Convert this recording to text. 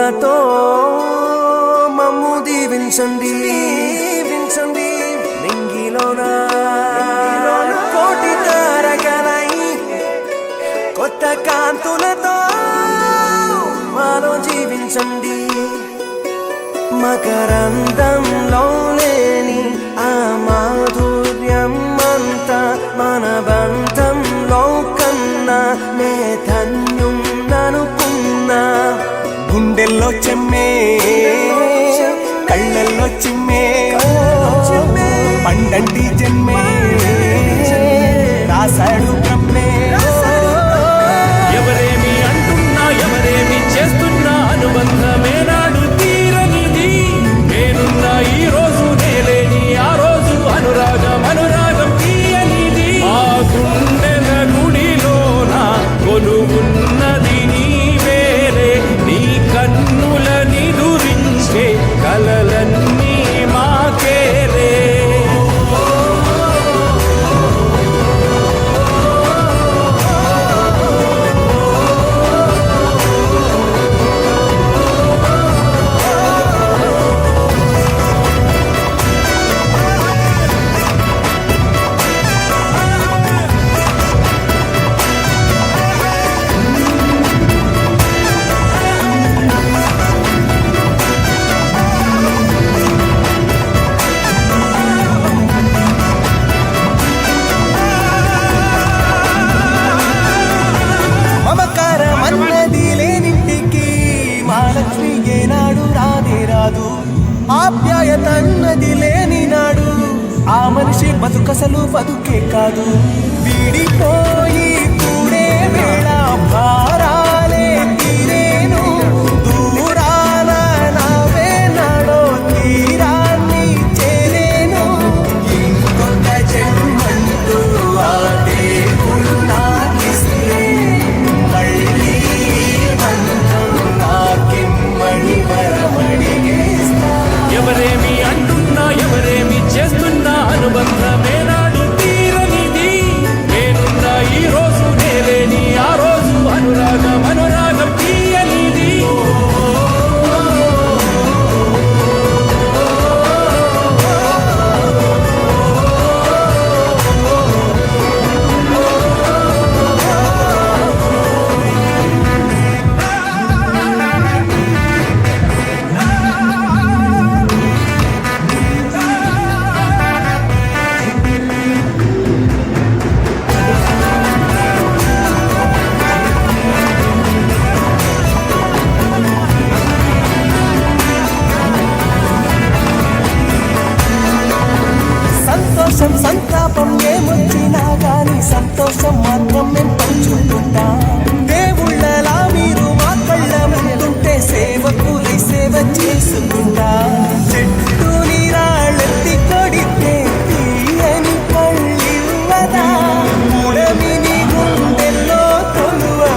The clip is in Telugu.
నవ్వులతో మమ్ము దీవించండి నింగిలోన కోటి తారకలై కొత్త కాంతులతో మాలో జీవించండి మకరందంలో లేని ఆ మాధుర్యం అంతా మన బంధంలో కన్నా నే ధన్యున్ననుకున్నా గుండెల్లో చెమ్మే కళ్ళల్లో చిమ్మే పండంటి జన్మే రాసాడు బ్రహ్మే ఎవరేమి అంటున్నా ఎవరేమి చేస్తున్నా అనుబంధమే నాడు తీరనిది నేనున్నా ఈ రోజు నేలేని ఆ రోజు అనురాగం తీయనిది ఆ గుండెల గుడిలోన కొలువున్నది నీవేరే నీ కన్నులని దురించే కలలన్నీ మాకేరే మమకారమన్నది లేనింటికి మహాలక్ష్మి ఏనాడు రానే రాదు ఆప్యాయతన్నది లేని నాడు ఆ మనిషి బతుకసలు బతుకే కాదు వీడిపోయి కూడే వేళ భారాలే తీరేను దూరాన నావే నాడో తీరాన్ని చేరేను ఇంకొక జన్మంటూ ఆ దేవుడు నాకిస్తే మళ్ళీ బంధం నాకిమ్మడి వరమడిగేస్తా ఎవరేమి అంటున్నా ఎవరేమి చేస్తున్నా అనుబంధమే నాడు తీరనిది నేనున్నా ఈ రోజు నేలేని ఆ రోజు అనురాగం తీయనిది సంతోషం సంతాపం ఏమొచ్చినా గాని సంతోషం మాత్రం మేము పంచుకుంటాం